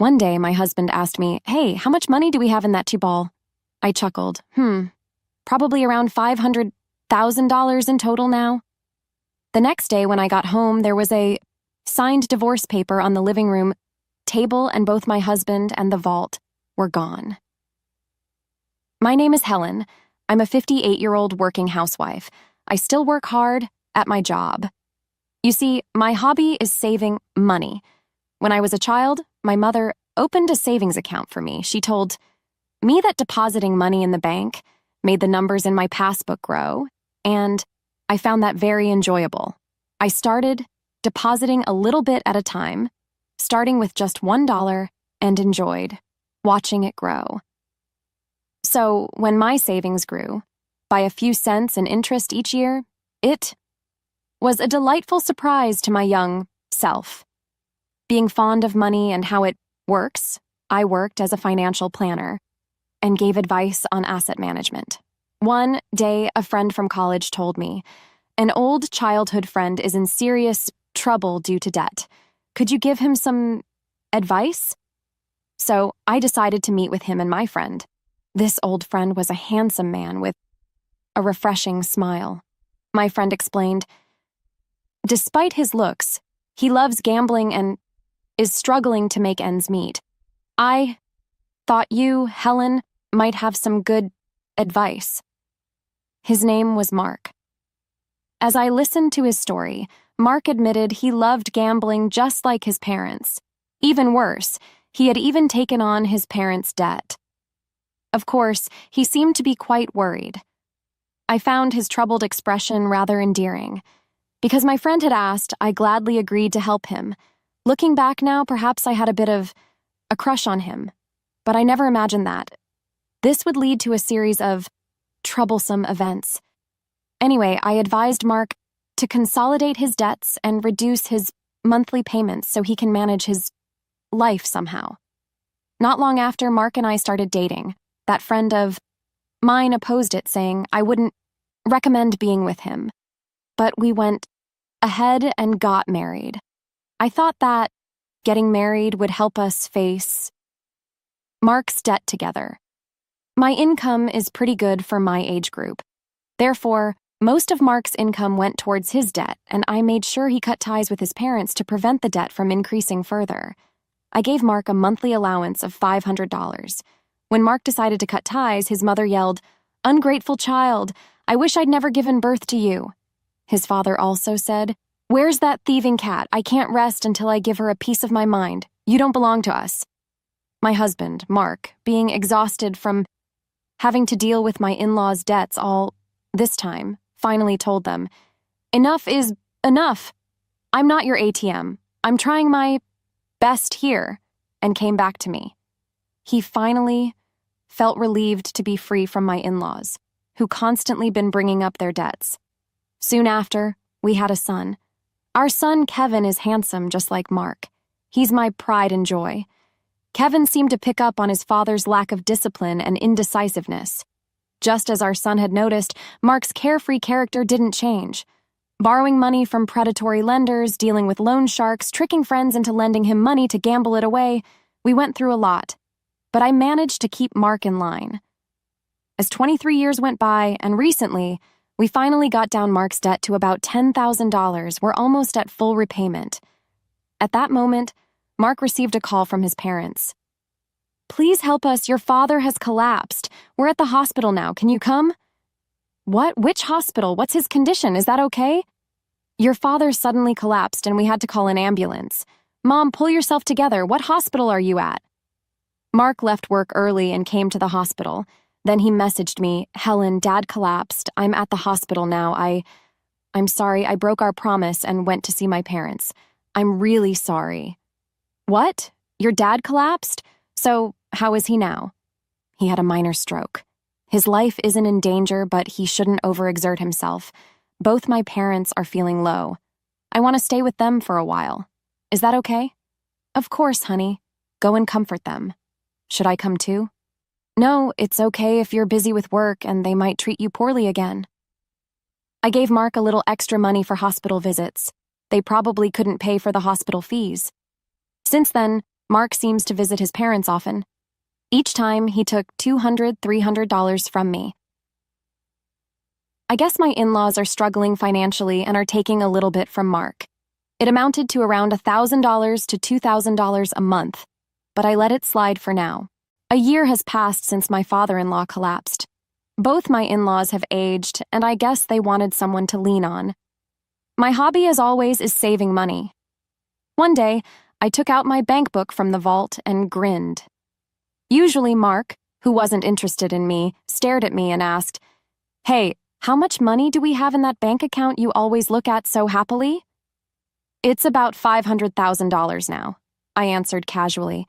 One day, my husband asked me, "Hey, how much money do we have in that two-ball?" I chuckled, probably around $500,000 in total now. The next day, when I got home, there was a signed divorce paper on the living room table, and both my husband and the vault were gone. My name is Helen. I'm a 58-year-old working housewife. I still work hard at my job. You see, my hobby is saving money. When I was a child, my mother opened a savings account for me. She told me that depositing money in the bank made the numbers in my passbook grow, and I found that very enjoyable. I started depositing a little bit at a time, starting with just $1, and enjoyed watching it grow. So when my savings grew by a few cents in interest each year, it was a delightful surprise to my young self. Being fond of money and how it works, I worked as a financial planner and gave advice on asset management. One day, a friend from college told me, "An old childhood friend is in serious trouble due to debt. Could you give him some advice?" So I decided to meet with him and my friend. This old friend was a handsome man with a refreshing smile. My friend explained, "Despite his looks, he loves gambling and is struggling to make ends meet. I thought you, Helen, might have some good advice." His name was Mark. As I listened to his story, Mark admitted he loved gambling just like his parents. Even worse, he had even taken on his parents' debt. Of course, he seemed to be quite worried. I found his troubled expression rather endearing. Because my friend had asked, I gladly agreed to help him. Looking back now, perhaps I had a bit of a crush on him, but I never imagined that. This would lead to a series of troublesome events. Anyway, I advised Mark to consolidate his debts and reduce his monthly payments so he can manage his life somehow. Not long after, Mark and I started dating. That friend of mine opposed it, saying I wouldn't recommend being with him. But we went ahead and got married. I thought that getting married would help us face Mark's debt together. My income is pretty good for my age group. Therefore, most of Mark's income went towards his debt, and I made sure he cut ties with his parents to prevent the debt from increasing further. I gave Mark a monthly allowance of $500. When Mark decided to cut ties, his mother yelled, "Ungrateful child, I wish I'd never given birth to you." His father also said, "Where's that thieving cat? I can't rest until I give her a piece of my mind. You don't belong to us." My husband, Mark, being exhausted from having to deal with my in-laws' debts all this time, finally told them, "Enough is enough. I'm not your ATM. I'm trying my best here," and came back to me. He finally felt relieved to be free from my in-laws, who constantly been bringing up their debts. Soon after, we had a son. Our son, Kevin, is handsome just like Mark. He's my pride and joy. Kevin seemed to pick up on his father's lack of discipline and indecisiveness. Just as our son had noticed, Mark's carefree character didn't change. Borrowing money from predatory lenders, dealing with loan sharks, tricking friends into lending him money to gamble it away, we went through a lot. But I managed to keep Mark in line. As 23 years went by, and recently, we finally got down Mark's debt to about $10,000. We're almost at full repayment. At that moment, Mark received a call from his parents. "Please help us, your father has collapsed. We're at the hospital now, can you come?" "What? Which hospital? What's his condition? Is that okay?" "Your father suddenly collapsed and we had to call an ambulance." "Mom, pull yourself together. What hospital are you at?" Mark left work early and came to the hospital. Then he messaged me, "Helen, Dad collapsed. I'm at the hospital now. I'm sorry, I broke our promise and went to see my parents. I'm really sorry." "What? Your dad collapsed? So, how is he now?" "He had a minor stroke. His life isn't in danger, but he shouldn't overexert himself. Both my parents are feeling low. I want to stay with them for a while. Is that okay?" "Of course, honey. Go and comfort them. Should I come too?" "No, it's okay if you're busy with work and they might treat you poorly again." I gave Mark a little extra money for hospital visits. They probably couldn't pay for the hospital fees. Since then, Mark seems to visit his parents often. Each time, he took $200, $300 from me. I guess my in-laws are struggling financially and are taking a little bit from Mark. It amounted to around $1,000 to $2,000 a month, but I let it slide for now. A year has passed since my father-in-law collapsed. Both my in-laws have aged, and I guess they wanted someone to lean on. My hobby, as always, is saving money. One day, I took out my bank book from the vault and grinned. Usually Mark, who wasn't interested in me, stared at me and asked, "Hey, how much money do we have in that bank account you always look at so happily?" "It's about $500,000 now," I answered casually.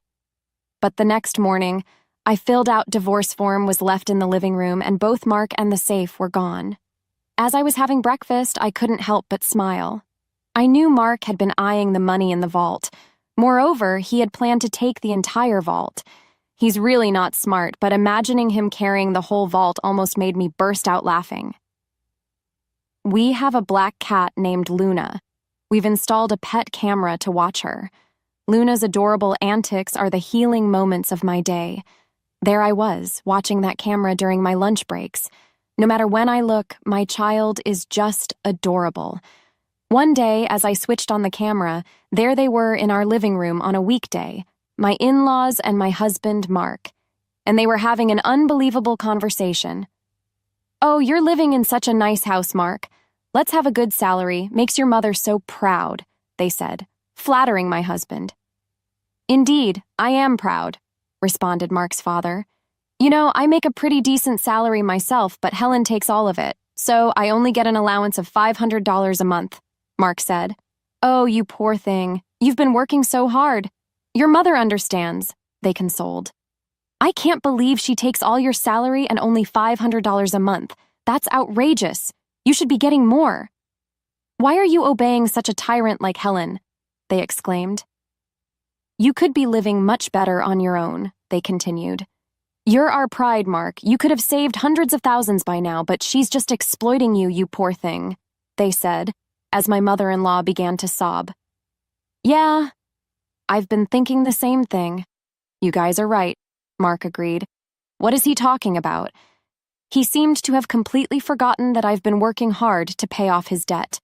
But the next morning, I filled out divorce form was left in the living room and both Mark and the safe were gone. As I was having breakfast, I couldn't help but smile. I knew Mark had been eyeing the money in the vault. Moreover, he had planned to take the entire vault. He's really not smart, but imagining him carrying the whole vault almost made me burst out laughing. We have a black cat named Luna. We've installed a pet camera to watch her. Luna's adorable antics are the healing moments of my day. There I was, watching that camera during my lunch breaks. No matter when I look, my child is just adorable. One day, as I switched on the camera, there they were in our living room on a weekday, my in-laws and my husband, Mark. And they were having an unbelievable conversation. "Oh, you're living in such a nice house, Mark. Let's have a good salary. Makes your mother so proud," they said, flattering my husband. "Indeed, I am proud," responded Mark's father. "You know, I make a pretty decent salary myself, but Helen takes all of it, so I only get an allowance of $500 a month," Mark said. "Oh, you poor thing. You've been working so hard. Your mother understands," they consoled. "I can't believe she takes all your salary and only $500 a month. That's outrageous. You should be getting more." "Why are you obeying such a tyrant like Helen?" they exclaimed. "You could be living much better on your own," they continued. "You're our pride, Mark. You could have saved hundreds of thousands by now, but she's just exploiting you, you poor thing," they said, as my mother-in-law began to sob. "Yeah, I've been thinking the same thing." "You guys are right," Mark agreed. "What is he talking about?" He seemed to have completely forgotten that I've been working hard to pay off his debt.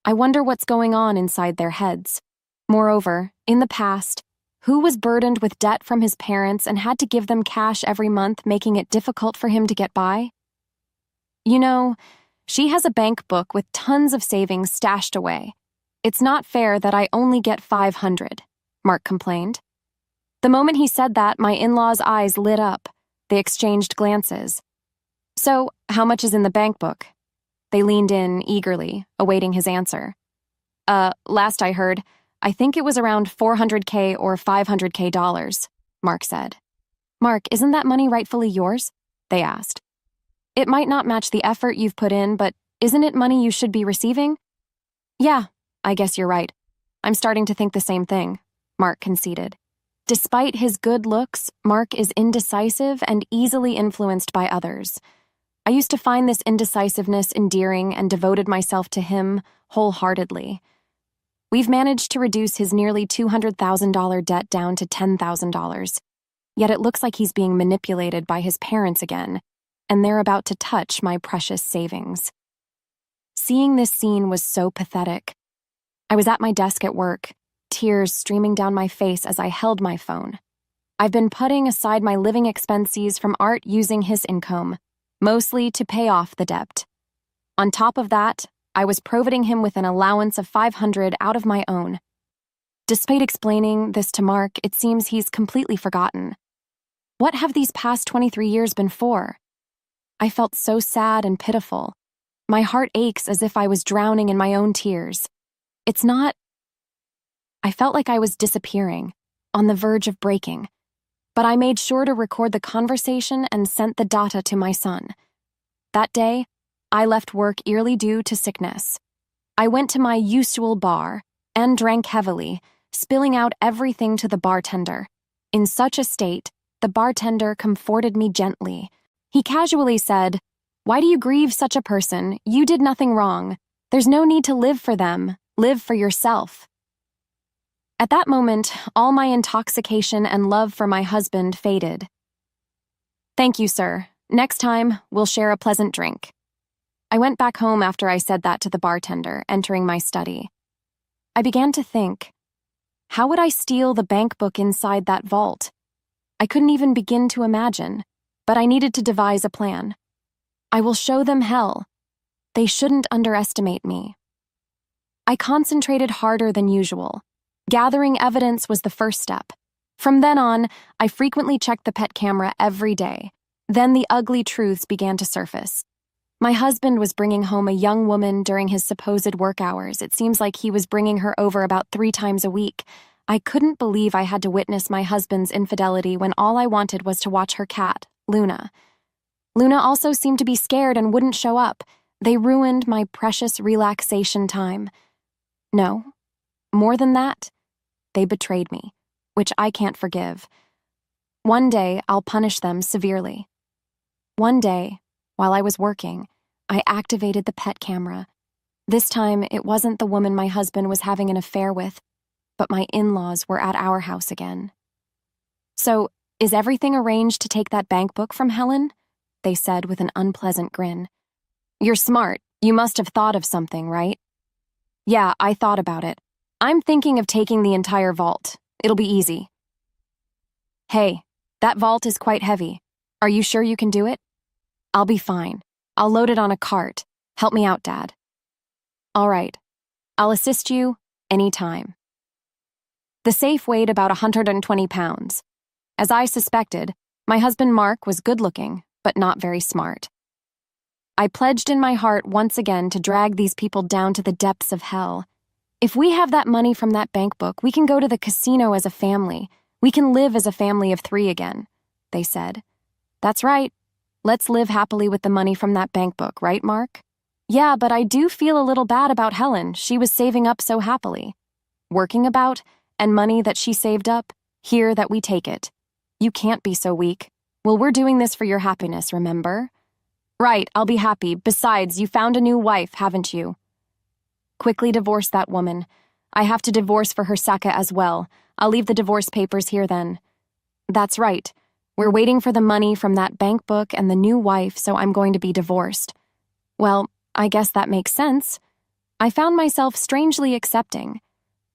I wonder what's going on inside their heads. Moreover, in the past, who was burdened with debt from his parents and had to give them cash every month, making it difficult for him to get by? "You know, she has a bank book with tons of savings stashed away. It's not fair that I only get $500, Mark complained. The moment he said that, my in-laws' eyes lit up. They exchanged glances. "So, how much is in the bank book?" They leaned in eagerly, awaiting his answer. Last I heard, I think it was around $400K or $500K, Mark said. "Mark, isn't that money rightfully yours?" they asked. "It might not match the effort you've put in, but isn't it money you should be receiving?" "Yeah, I guess you're right. I'm starting to think the same thing," Mark conceded. Despite his good looks, Mark is indecisive and easily influenced by others. I used to find this indecisiveness endearing and devoted myself to him wholeheartedly. We've managed to reduce his nearly $200,000 debt down to $10,000. Yet it looks like he's being manipulated by his parents again, and they're about to touch my precious savings. Seeing this scene was so pathetic. I was at my desk at work, tears streaming down my face as I held my phone. I've been putting aside my living expenses from Art using his income, mostly to pay off the debt. On top of that, I was providing him with an allowance of $500 out of my own. Despite explaining this to Mark, it seems he's completely forgotten. What have these past 23 years been for? I felt so sad and pitiful. My heart aches as if I was drowning in my own tears. It's not... I felt like I was disappearing, on the verge of breaking. But I made sure to record the conversation and sent the data to my son. That day, I left work early due to sickness. I went to my usual bar and drank heavily, spilling out everything to the bartender. In such a state, the bartender comforted me gently. He casually said, "Why do you grieve such a person? You did nothing wrong. There's no need to live for them. Live for yourself." At that moment, all my intoxication and love for my husband faded. "Thank you, sir. Next time, we'll share a pleasant drink." I went back home after I said that to the bartender, entering my study. I began to think, how would I steal the bank book inside that vault? I couldn't even begin to imagine, but I needed to devise a plan. I will show them hell. They shouldn't underestimate me. I concentrated harder than usual. Gathering evidence was the first step. From then on, I frequently checked the pet camera every day. Then the ugly truths began to surface. My husband was bringing home a young woman during his supposed work hours. It seems like he was bringing her over about 3 times a week. I couldn't believe I had to witness my husband's infidelity when all I wanted was to watch her cat, Luna. Luna also seemed to be scared and wouldn't show up. They ruined my precious relaxation time. No, more than that, they betrayed me, which I can't forgive. One day, I'll punish them severely. One day, while I was working, I activated the pet camera. This time, it wasn't the woman my husband was having an affair with, but my in-laws were at our house again. "So, is everything arranged to take that bank book from Helen?" they said with an unpleasant grin. "You're smart. You must have thought of something, right?" "Yeah, I thought about it. I'm thinking of taking the entire vault. It'll be easy." "Hey, that vault is quite heavy. Are you sure you can do it?" "I'll be fine. I'll load it on a cart. Help me out, Dad." "All right. I'll assist you anytime." The safe weighed about 120 pounds. As I suspected, my husband Mark was good-looking, but not very smart. I pledged in my heart once again to drag these people down to the depths of hell. If we have that money from that bank book, we can go to the casino as a family. We can live as a family of 3 again, they said. "That's right. Let's live happily with the money from that bank book, right, Mark?" "Yeah, but I do feel a little bad about Helen. She was saving up so happily." "Working about, and money that she saved up, here that we take it. You can't be so weak. Well, we're doing this for your happiness, remember?" "Right, I'll be happy. Besides, you found a new wife, haven't you?" "Quickly divorce that woman. I have to divorce for her Saka as well. I'll leave the divorce papers here then." "That's right. We're waiting for the money from that bank book and the new wife, so I'm going to be divorced." Well, I guess that makes sense. I found myself strangely accepting.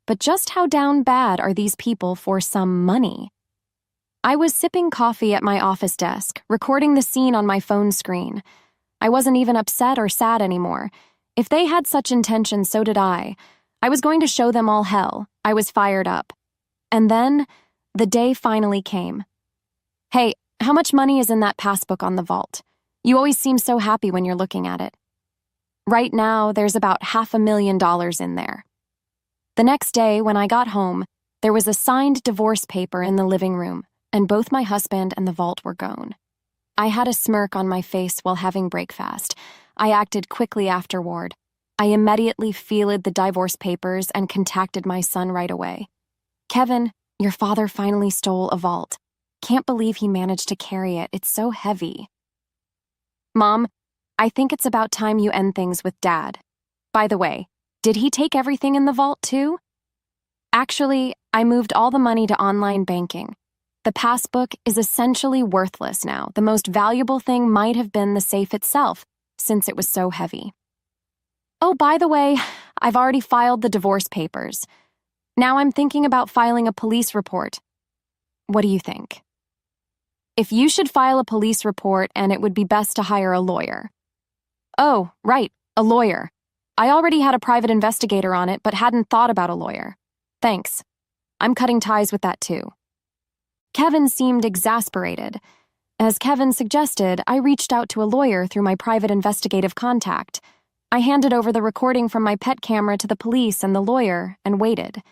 But just how down bad are these people for some money? I was sipping coffee at my office desk, recording the scene on my phone screen. I wasn't even upset or sad anymore. If they had such intentions, so did I. I was going to show them all hell. I was fired up. And then, the day finally came. "Hey, how much money is in that passbook on the vault? You always seem so happy when you're looking at it." "Right now, there's about $500,000 in there." The next day, when I got home, there was a signed divorce paper in the living room, and both my husband and the vault were gone. I had a smirk on my face while having breakfast. I acted quickly afterward. I immediately filed the divorce papers and contacted my son right away. "Kevin, your father finally stole a vault. Can't believe he managed to carry it. It's so heavy." "Mom, I think it's about time you end things with Dad. By the way, did he take everything in the vault too?" "Actually, I moved all the money to online banking. The passbook is essentially worthless now. The most valuable thing might have been the safe itself, since it was so heavy. Oh, by the way, I've already filed the divorce papers. Now I'm thinking about filing a police report. What do you think?" "If you should file a police report, and it would be best to hire a lawyer." "Oh, right, a lawyer. I already had a private investigator on it, but hadn't thought about a lawyer. Thanks. I'm cutting ties with that too." Kevin seemed exasperated. As Kevin suggested, I reached out to a lawyer through my private investigative contact. I handed over the recording from my pet camera to the police and the lawyer and waited.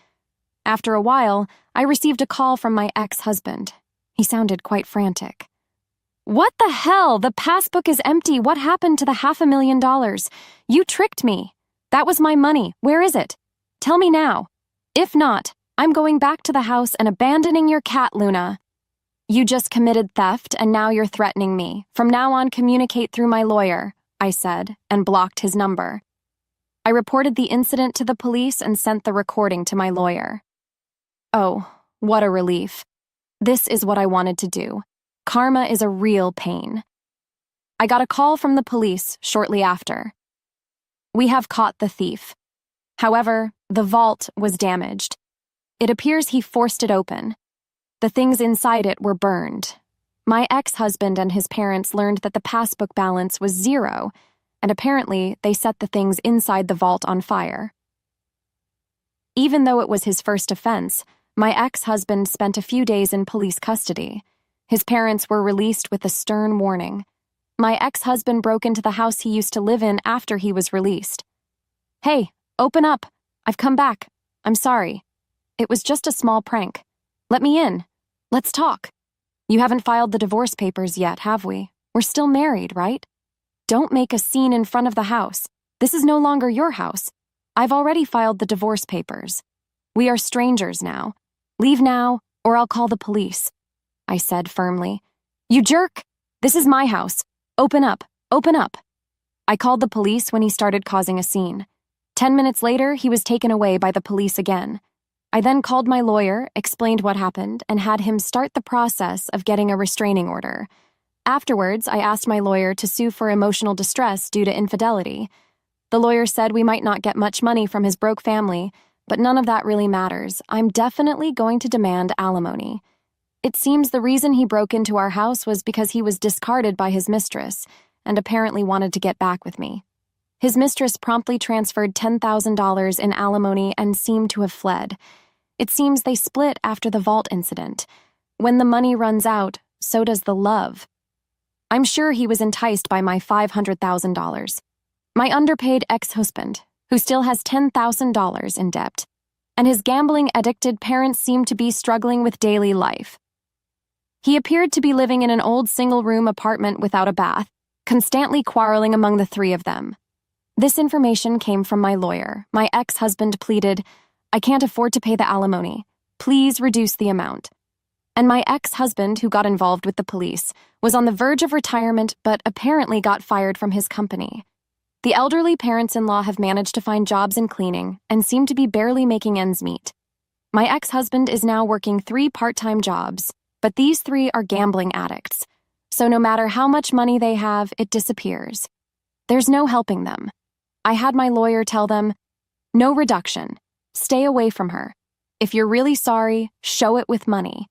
After a while, I received a call from my ex-husband. He sounded quite frantic. "What the hell? The passbook is empty. What happened to the $500,000? You tricked me. That was my money. Where is it? Tell me now. If not, I'm going back to the house and abandoning your cat, Luna." "You just committed theft, and now you're threatening me. From now on, communicate through my lawyer," I said, and blocked his number. I reported the incident to the police and sent the recording to my lawyer. Oh, what a relief. This is what I wanted to do. Karma is a real pain. I got a call from the police shortly after. We have caught the thief. However, the vault was damaged. It appears he forced it open. The things inside it were burned. My ex-husband and his parents learned that the passbook balance was 0, and apparently they set the things inside the vault on fire. Even though it was his first offense, my ex-husband spent a few days in police custody. His parents were released with a stern warning. My ex-husband broke into the house he used to live in after he was released. "Hey, open up. I've come back. I'm sorry. It was just a small prank. Let me in. Let's talk. You haven't filed the divorce papers yet, have we? We're still married, right? Don't make a scene in front of the house. This is no longer your house. I've already filed the divorce papers. We are strangers now. Leave now, or I'll call the police," I said firmly. "You jerk! This is my house. Open up. Open up." I called the police when he started causing a scene. 10 minutes later, he was taken away by the police again. I then called my lawyer, explained what happened, and had him start the process of getting a restraining order. Afterwards, I asked my lawyer to sue for emotional distress due to infidelity. The lawyer said we might not get much money from his broke family, but none of that really matters. I'm definitely going to demand alimony. It seems the reason he broke into our house was because he was discarded by his mistress and apparently wanted to get back with me. His mistress promptly transferred $10,000 in alimony and seemed to have fled. It seems they split after the vault incident. When the money runs out, so does the love. I'm sure he was enticed by my $500,000. My underpaid ex-husband, who still has $10,000 in debt, and his gambling-addicted parents seem to be struggling with daily life. He appeared to be living in an old single-room apartment without a bath, constantly quarreling among the three of them. This information came from my lawyer. My ex-husband pleaded, "I can't afford to pay the alimony. Please reduce the amount." And my ex-husband, who got involved with the police, was on the verge of retirement but apparently got fired from his company. The elderly parents-in-law have managed to find jobs in cleaning and seem to be barely making ends meet. My ex-husband is now working 3 part-time jobs, but these 3 are gambling addicts. So no matter how much money they have, it disappears. There's no helping them. I had my lawyer tell them, "No reduction. Stay away from her. If you're really sorry, show it with money."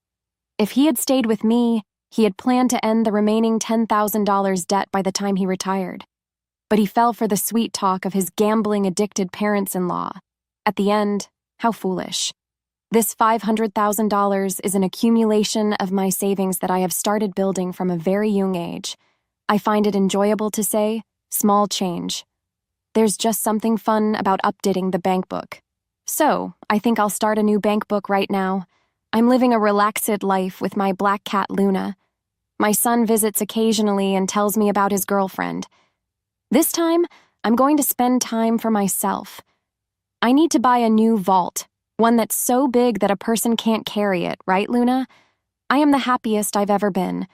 If he had stayed with me, he had planned to end the remaining $10,000 debt by the time he retired. But he fell for the sweet talk of his gambling-addicted parents-in-law. At the end, how foolish. This $500,000 is an accumulation of my savings that I have started building from a very young age. I find it enjoyable to say, small change. There's just something fun about updating the bank book. So, I think I'll start a new bank book right now. I'm living a relaxed life with my black cat Luna. My son visits occasionally and tells me about his girlfriend. This time, I'm going to spend time for myself. I need to buy a new vault, one that's so big that a person can't carry it, right, Luna? I am the happiest I've ever been.